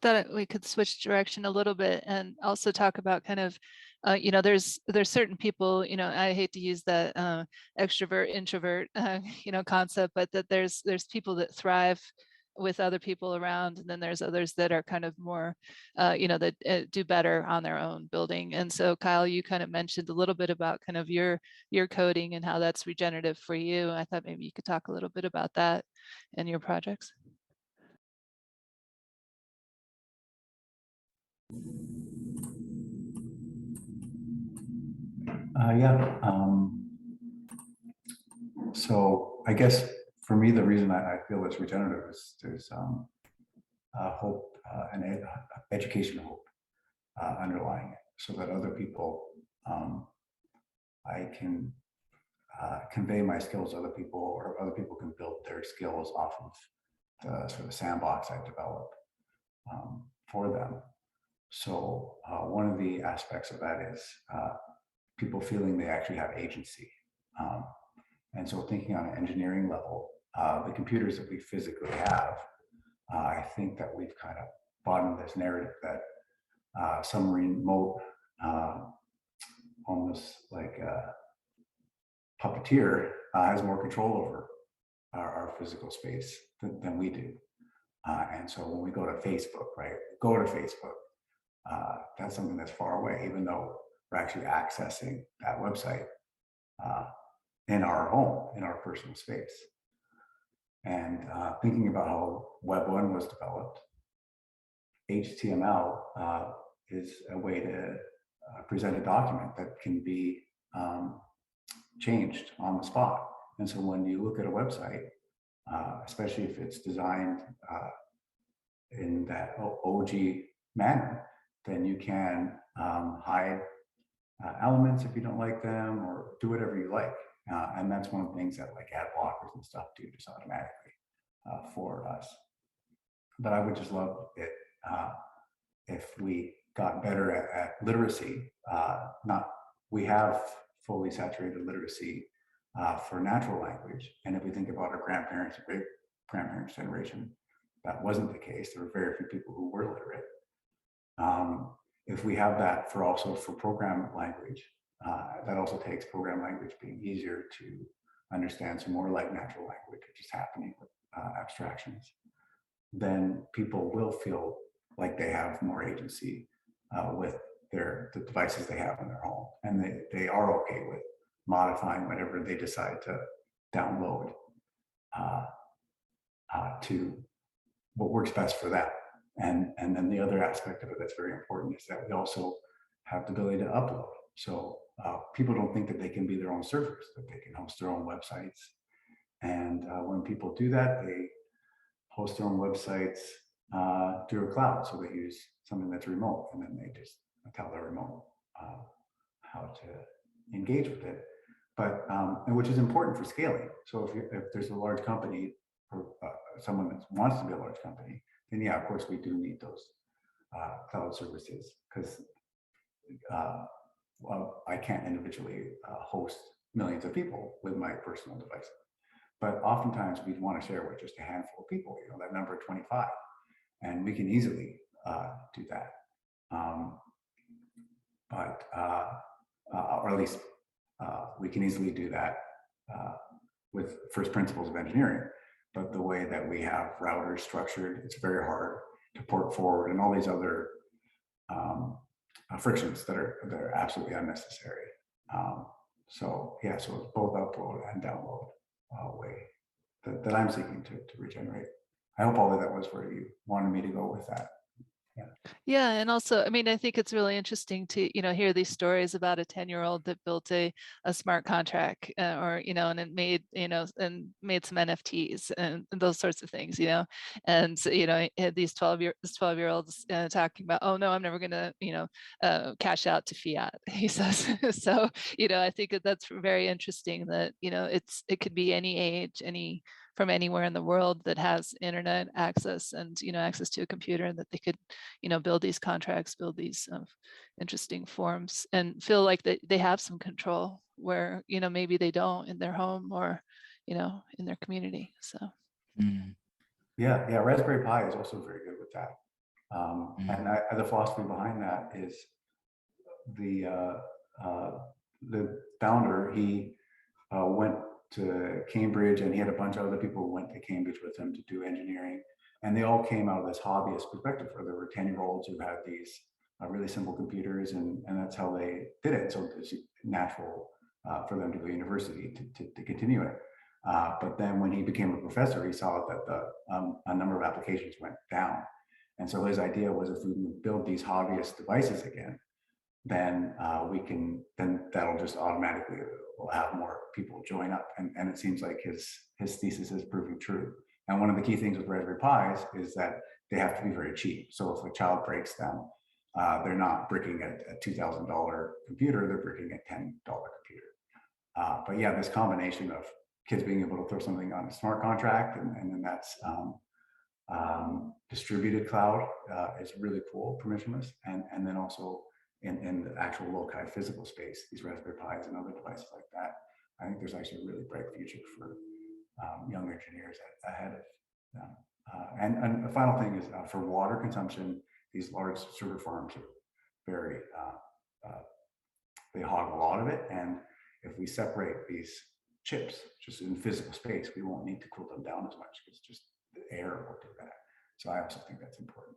thought we could switch direction a little bit and also talk about kind of, there's certain people, I hate to use that extrovert introvert, concept, but that there's people that thrive with other people around, and then there's others that are kind of more, that do better on their own building. And so, Kyle, you kind of mentioned a little bit about kind of your coding and how that's regenerative for you. I thought maybe you could talk a little bit about that and your projects. Yeah. So I guess for me, the reason I feel it's regenerative is there's hope and educational hope underlying it, so that other people, I can convey my skills to other people, or other people can build their skills off of the sort of sandbox I've developed for them. So one of the aspects of that is people feeling they actually have agency. And so thinking on an engineering level, the computers that we physically have, I think that we've kind of bought into this narrative that some remote, almost like a puppeteer, has more control over our physical space than we do. And so when we go to Facebook, right, that's something that's far away, even though we're actually accessing that website in our home, in our personal space. And thinking about how Web 1 was developed, HTML is a way to present a document that can be changed on the spot. And so when you look at a website, especially if it's designed in that OG manner, then you can hide elements if you don't like them, or do whatever you like. And that's one of the things that like ad blockers and stuff do just automatically for us. But I would just love it if we got better at literacy. We have fully saturated literacy for natural language. And if we think about our grandparents and great grandparents' generation, that wasn't the case. There were very few people who were literate. If we have that for program language, that also takes program language being easier to understand, so more like natural language, which is happening with abstractions, then people will feel like they have more agency with the devices they have in their home, and they are okay with modifying whatever they decide to download to what works best for them. And then the other aspect of it that's very important is that we also have the ability to upload. So people don't think that they can be their own servers, that they can host their own websites. And when people do that, they host their own websites through a cloud. So they use something that's remote, and then they just tell their remote how to engage with it. But and which is important for scaling. So if there's a large company, or someone that wants to be a large company, then yeah, of course we do need those cloud services, because well, I can't individually host millions of people with my personal device. But oftentimes we'd want to share with just a handful of people, that number 25, and we can easily do that. Or at least we can easily do that with first principles of engineering. But the way that we have routers structured, it's very hard to port forward, and all these other frictions that are absolutely unnecessary. So yeah, so it's both upload and download way that I'm seeking to regenerate. I hope all of that was where you wanted me to go with that. Yeah, and also, I mean, I think it's really interesting to, hear these stories about a 10-year-old that built a smart contract, or, and it made, and made some NFTs and those sorts of things, and so, these 12-year-olds talking about, oh no, I'm never going to, cash out to fiat, he says. So, I think that's very interesting that, it could be any age, from anywhere in the world that has internet access and access to a computer, and that they could build these contracts, build these interesting forms, and feel like they have some control where maybe they don't in their home, or in their community. So yeah, Raspberry Pi is also very good with that. The philosophy behind that is the founder, he went to Cambridge, and he had a bunch of other people who went to Cambridge with him to do engineering. And they all came out of this hobbyist perspective, where there were 10-year-olds who had these really simple computers, and that's how they did it. So it's natural for them to go to university to continue it. But then when he became a professor, he saw that a number of applications went down. And so his idea was, if we build these hobbyist devices again, then then that'll just automatically will have more people join up. And it seems like his thesis is proving true. And one of the key things with Raspberry Pis is that they have to be very cheap. So if a child breaks them, they're not bricking a $2,000 computer, they're bricking a $10 computer. But yeah, this combination of kids being able to throw something on a smart contract, and then that's distributed cloud is really cool, permissionless, and then also in the actual loci physical space, these Raspberry Pis and other devices like that. I think there's actually a really bright future for young engineers ahead of them. And the final thing is for water consumption, these large server farms are very, they hog a lot of it. And if we separate these chips just in physical space, we won't need to cool them down as much, because just the air will do that. So I also think that's important.